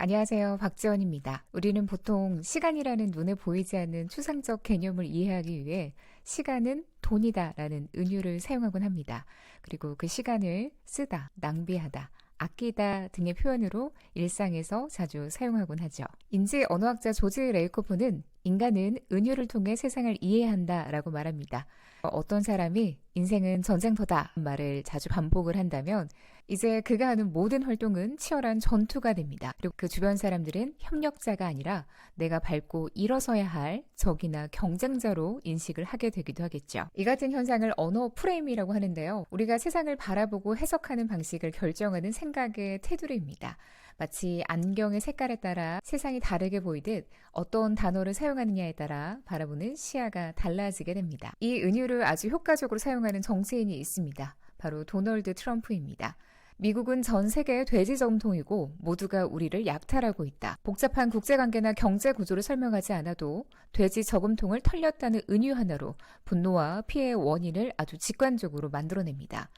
안녕하세요. 박지원입니다. 우리는 보통 시간이라는 눈에 보이지 않는 추상적 개념을 이해하기 위해 시간은 돈이다 라는 은유를 사용하곤 합니다. 그리고 그 시간을 쓰다, 낭비하다, 아끼다 등의 표현으로 일상에서 자주 사용하곤 하죠. 인지 언어학자 조지 레이코프는 인간은 은유를 통해 세상을 이해한다 라고 말합니다. 어떤 사람이 인생은 전쟁터다 말을 자주 반복을 한다면 이제 그가 하는 모든 활동은 치열한 전투가 됩니다. 그리고 그 주변 사람들은 협력자가 아니라 내가 밟고 일어서야 할 적이나 경쟁자로 인식을 하게 되기도 하겠죠. 이 같은 현상을 언어 프레임이라고 하는데요. 우리가 세상을 바라보고 해석하는 방식을 결정하는 생각의 테두리입니다. 마치 안경의 색깔에 따라 세상이 다르게 보이듯 어떤 단어를 사용하느냐에 따라 바라보는 시야가 달라지게 됩니다. 이 은유를 아주 효과적으로 사용하는 정치인이 있습니다. 바로 도널드 트럼프입니다. 미국은 전 세계의 돼지 저금통이고 모두가 우리를 약탈하고 있다. 복잡한 국제관계나 경제 구조를 설명하지 않아도 돼지 저금통을 털렸다는 은유 하나로 분노와 피해의 원인을 아주 직관적으로 만들어냅니다.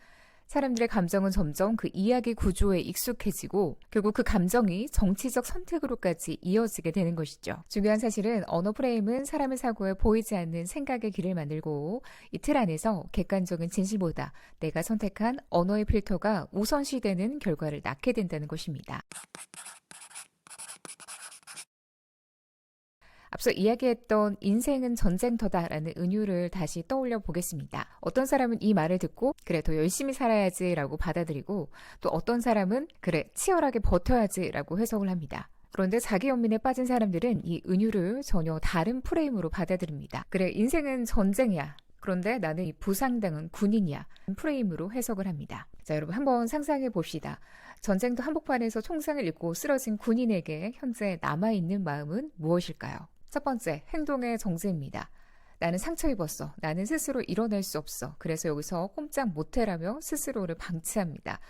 사람들의 감정은 점점 그 이야기 구조에 익숙해지고 결국 그 감정이 정치적 선택으로까지 이어지게 되는 것이죠. 중요한 사실은 언어 프레임은 사람의 사고에 보이지 않는 생각의 길을 만들고 이 틀 안에서 객관적인 진실보다 내가 선택한 언어의 필터가 우선시되는 결과를 낳게 된다는 것입니다. 앞서 이야기했던 인생은 전쟁터다라는 은유를 다시 떠올려 보겠습니다. 어떤 사람은 이 말을 듣고 그래 더 열심히 살아야지라고 받아들이고 또 어떤 사람은 그래 치열하게 버텨야지라고 해석을 합니다. 그런데 자기 연민에 빠진 사람들은 이 은유를 전혀 다른 프레임으로 받아들입니다. 그래 인생은 전쟁이야. 그런데 나는 이 부상당한 군인이야. 프레임으로 해석을 합니다. 자, 여러분 한번 상상해 봅시다. 전쟁터 한복판에서 총상을 잃고 쓰러진 군인에게 현재 남아있는 마음은 무엇일까요? 첫 번째, 행동의 정지입니다. 나는 상처 입었어. 나는 스스로 일어날 수 없어. 그래서 여기서 꼼짝 못해라며 스스로를 방치합니다.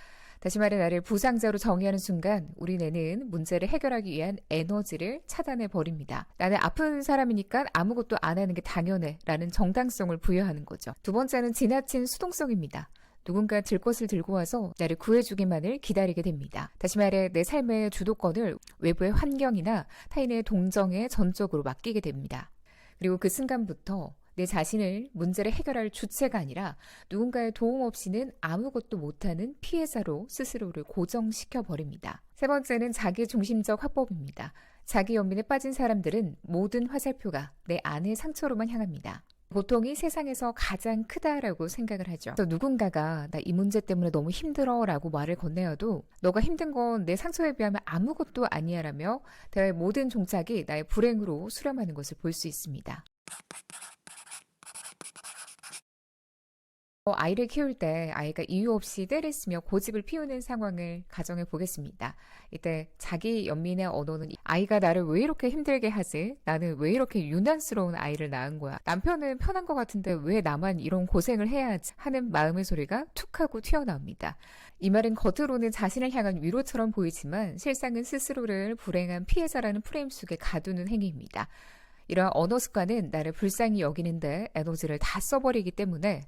다시 말해 나를 부상자로 정의하는 순간 우리 뇌는 문제를 해결하기 위한 에너지를 차단해 버립니다. 나는 아픈 사람이니까 아무것도 안 하는 게 당연해 라는 정당성을 부여하는 거죠. 두 번째는 지나친 수동성입니다. 누군가 들 것을 들고 와서 나를 구해주기만을 기다리게 됩니다. 다시 말해 내 삶의 주도권을 외부의 환경이나 타인의 동정에 전적으로 맡기게 됩니다. 그리고 그 순간부터 내 자신을 문제를 해결할 주체가 아니라 누군가의 도움 없이는 아무것도 못하는 피해자로 스스로를 고정시켜 버립니다. 세 번째는 자기중심적 화법입니다. 자기 연민에 빠진 사람들은 모든 화살표가 내 안의 상처로만 향합니다. 보통 이 세상에서 가장 크다라고 생각을 하죠. 그래서 누군가가 나 이 문제 때문에 너무 힘들어 라고 말을 건네어도 너가 힘든 건 내 상처에 비하면 아무것도 아니야 라며 대화의 모든 종착이 나의 불행으로 수렴하는 것을 볼 수 있습니다. 아이를 키울 때 아이가 이유 없이 떼를 쓰며 고집을 피우는 상황을 가정해 보겠습니다. 이때 자기 연민의 언어는 아이가 나를 왜 이렇게 힘들게 하지? 나는 왜 이렇게 유난스러운 아이를 낳은 거야? 남편은 편한 것 같은데 왜 나만 이런 고생을 해야 하지? 하는 마음의 소리가 툭 하고 튀어나옵니다. 이 말은 겉으로는 자신을 향한 위로처럼 보이지만 실상은 스스로를 불행한 피해자라는 프레임 속에 가두는 행위입니다. 이러한 언어 습관은 나를 불쌍히 여기는데 에너지를 다 써버리기 때문에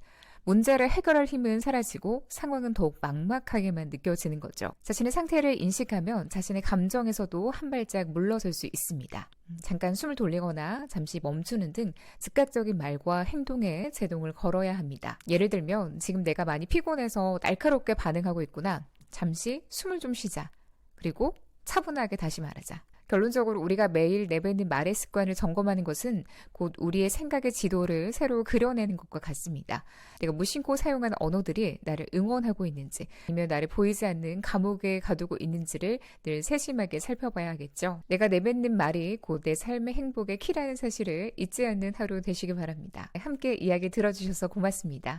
문제를 해결할 힘은 사라지고 상황은 더욱 막막하게만 느껴지는 거죠. 자신의 상태를 인식하면 자신의 감정에서도 한 발짝 물러설 수 있습니다. 잠깐 숨을 돌리거나 잠시 멈추는 등 즉각적인 말과 행동에 제동을 걸어야 합니다. 예를 들면 지금 내가 많이 피곤해서 날카롭게 반응하고 있구나. 잠시 숨을 좀 쉬자. 그리고 차분하게 다시 말하자. 결론적으로 우리가 매일 내뱉는 말의 습관을 점검하는 것은 곧 우리의 생각의 지도를 새로 그려내는 것과 같습니다. 내가 무심코 사용한 언어들이 나를 응원하고 있는지 아니면 나를 보이지 않는 감옥에 가두고 있는지를 늘 세심하게 살펴봐야 하겠죠. 내가 내뱉는 말이 곧 내 삶의 행복의 키라는 사실을 잊지 않는 하루 되시기 바랍니다. 함께 이야기 들어주셔서 고맙습니다.